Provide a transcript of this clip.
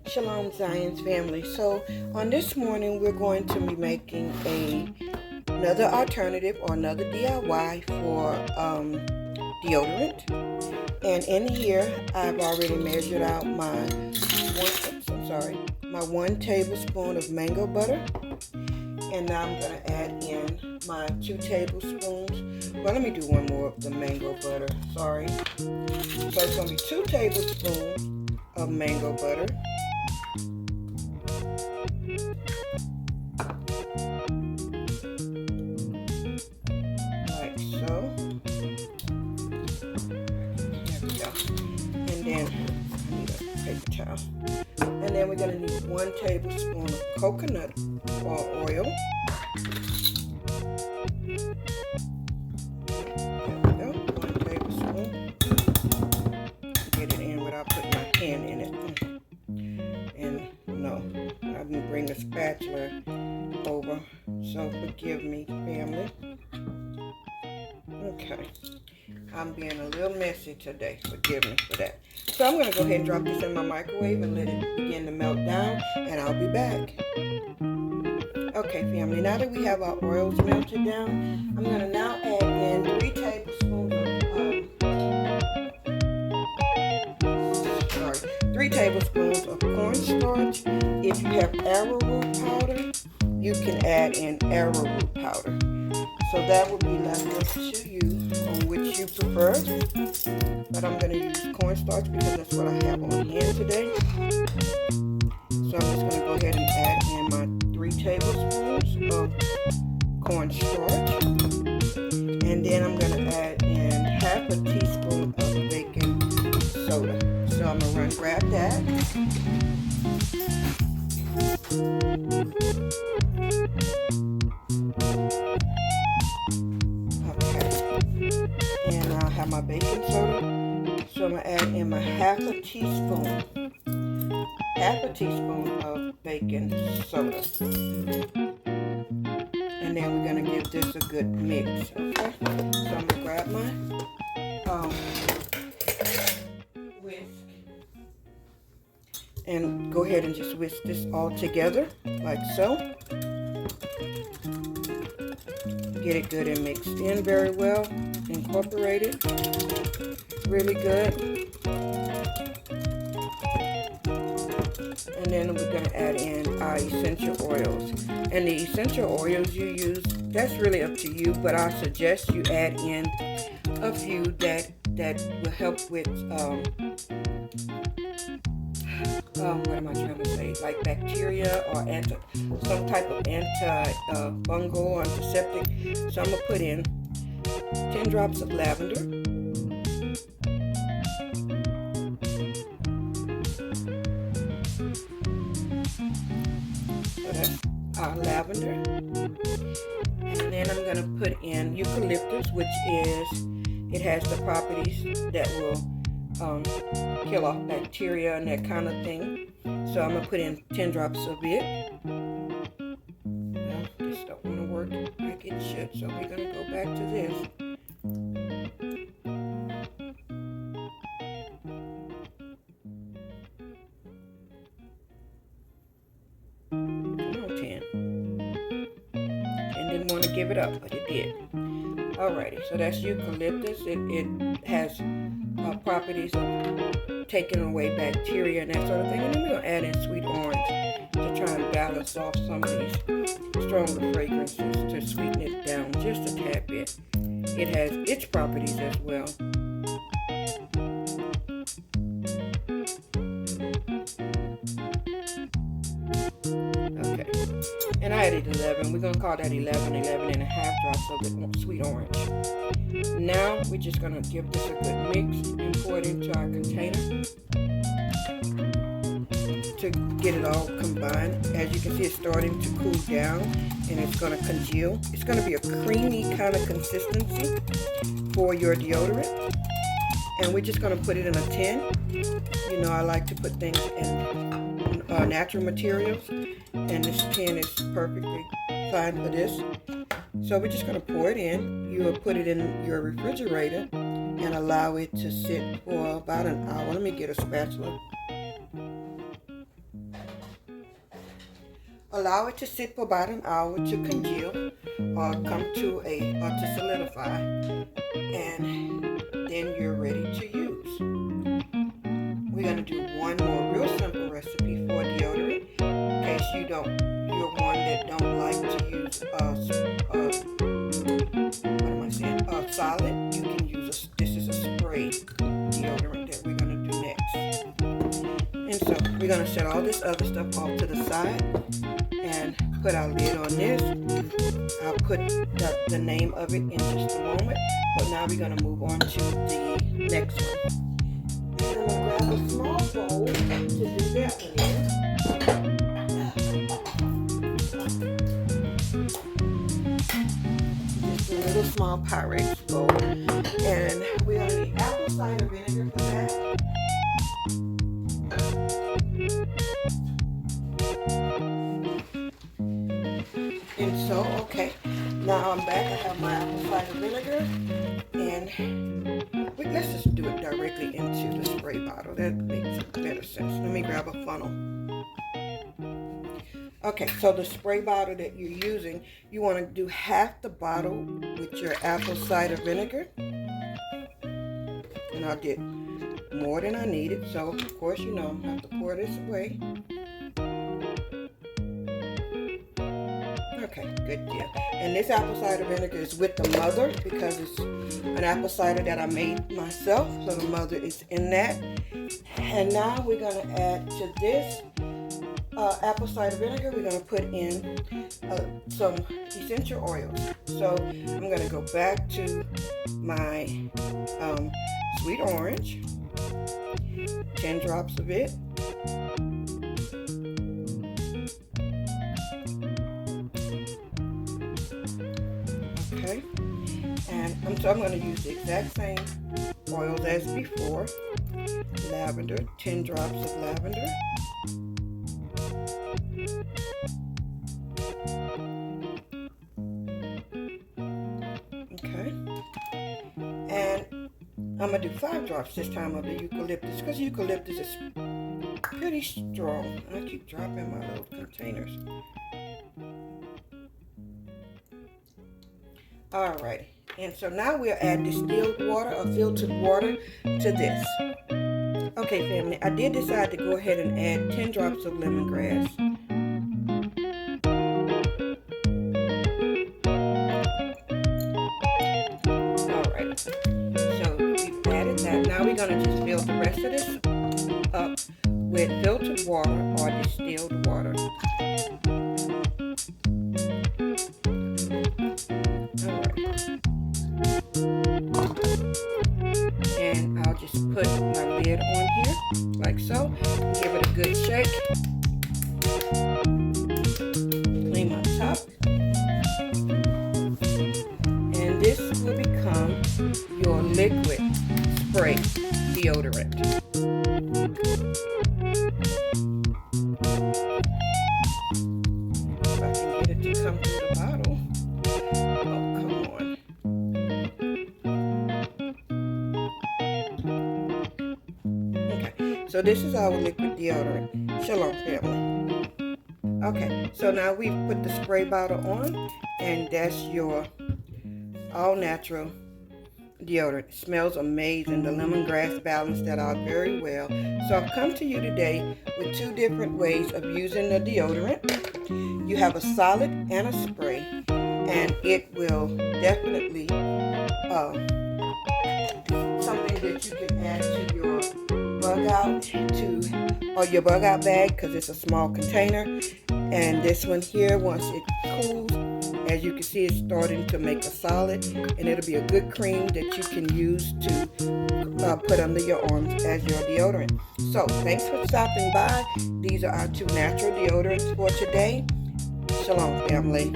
Shalom Zion's family. So on this morning we're going to be making another alternative or another DIY for deodorant. And in here I've already measured out my my 1 tablespoon of mango butter. And now I'm going to add in my 2 tablespoons. Well, let me do one more of the mango butter. Sorry. So it's going to be 2 tablespoons of mango butter. Like so. There we go. And then I need a paper towel. And then we're going to need 1 tablespoon of coconut oil. There we go, 1 tablespoon. Get it in without putting my hand in it. And no, I didn't bring the spatula over, so forgive me, family. Okay, I'm being a little messy today. Forgive me for that. So I'm going to go ahead and drop this in my microwave and let it begin to melt down, and I'll be back. Okay, family, now that we have our oils melted down, I'm going to now add in 3 tablespoons of cornstarch. If you have arrowroot powder, you can add in arrowroot powder. So that will be left up to you on which you prefer. But I'm going to use cornstarch because that's what I have on hand today. So I'm just going to go ahead and add in my 3 tablespoons of cornstarch. And then I'm going to add in half a teaspoon of baking soda. So I'm going to grab that. Okay. And I'll have my baking soda. So I'm going to add in my half a teaspoon of baking soda. And then we're going to give this a good mix, okay? So I'm going to grab my whisk and go ahead and just whisk this all together like so. Get it good and mixed in very well. Incorporate it really good. And then we're going to add in our essential oils. And the essential oils you use, that's really up to you, but I suggest you add in a few that will help with, what am I trying to say, like bacteria or some type of antifungal or antiseptic. So I'm going to put in 10 drops of lavender. So that's our lavender. And then I'm going to put in eucalyptus, which it has the properties that will kill off bacteria and that kind of thing. So I'm going to put in 10 drops of it. Well, this don't want to work like it should, so we're going to go back to this. Didn't want to give it up, but it did. Alrighty, so that's eucalyptus. It has properties of taking away bacteria and that sort of thing. And then we're going to add in sweet orange to try and balance off some of these stronger fragrances to sweeten it down just a tad bit. It has its properties as well. Okay, and I added 11. We're going to call that 11 and a half drops of the sweet orange. Now we're just going to give this a good mix and pour it into our container to get it all combined. As you can see, it's starting to cool down and it's going to congeal. It's going to be a creamy kind of consistency for your deodorant. And we're just going to put it in a tin. You know, I like to put things in natural materials, and this tin is perfectly fine for this. So we're just going to pour it in. You will put it in your refrigerator and allow it to sit for about an hour. Let me get a spatula. allow it to sit for about an hour to congeal or come to to solidify, and then you're ready to use. We're going to do one more real simple recipe for deodorant in case you're one that don't like to use solid. You can use this is a spray deodorant that we're going to do next. And so we're going to set all this other stuff off to the side and put our lid on this. I'll put the name of it in just a moment, but now we're going to move on to the next one. I'm going to grab a small bowl to do that one in. Just a little small Pyrex bowl, and we're going to need apple cider vinegar for that. And so, okay, now I'm back. I have my apple cider vinegar, and let's just do it directly into the spray bottle. That makes better sense. Let me grab a funnel. Okay, so the spray bottle that you're using, you want to do half the bottle with your apple cider vinegar. And I did more than I needed, so of course, I have to pour this away. Okay, good deal. And this apple cider vinegar is with the mother because it's an apple cider that I made myself. So the mother is in that. And now we're going to add to this apple cider vinegar, we're going to put in some essential oils. So I'm going to go back to my sweet orange, 10 drops of it. Okay, and so I'm going to use the exact same oils as before. Lavender, 10 drops of lavender. Okay, and I'm going to do 5 drops this time of the eucalyptus because eucalyptus is pretty strong. I keep dropping my little containers. Alright, and so now we'll add distilled water or filtered water to this. Okay, family, I did decide to go ahead and add 10 drops of lemongrass. Alright, so we've added that. Now we're going to just fill the rest of this up with filtered water or distilled water. And I'll just put my lid on here like so. Give it a good shake. Clean my top. And this will become your liquid spray deodorant. If I can get it to come through the bottle. Oh, come on. Okay, so this is our liquid deodorant. Shalom, family. Okay, so now we've put the spray bottle on, and that's your all-natural deodorant. It smells amazing. The lemongrass balanced that out very well. So I've come to you today with 2 different ways of using the deodorant. You have a solid and a spray, and it will definitely something that you can add to your bug out or your bug out bag because it's a small container. And this one here, once it cools, as you can see, it's starting to make a solid, and it'll be a good cream that you can use to put under your arms as your deodorant. So thanks for stopping by. These are our 2 natural deodorants for today. Shalom, family.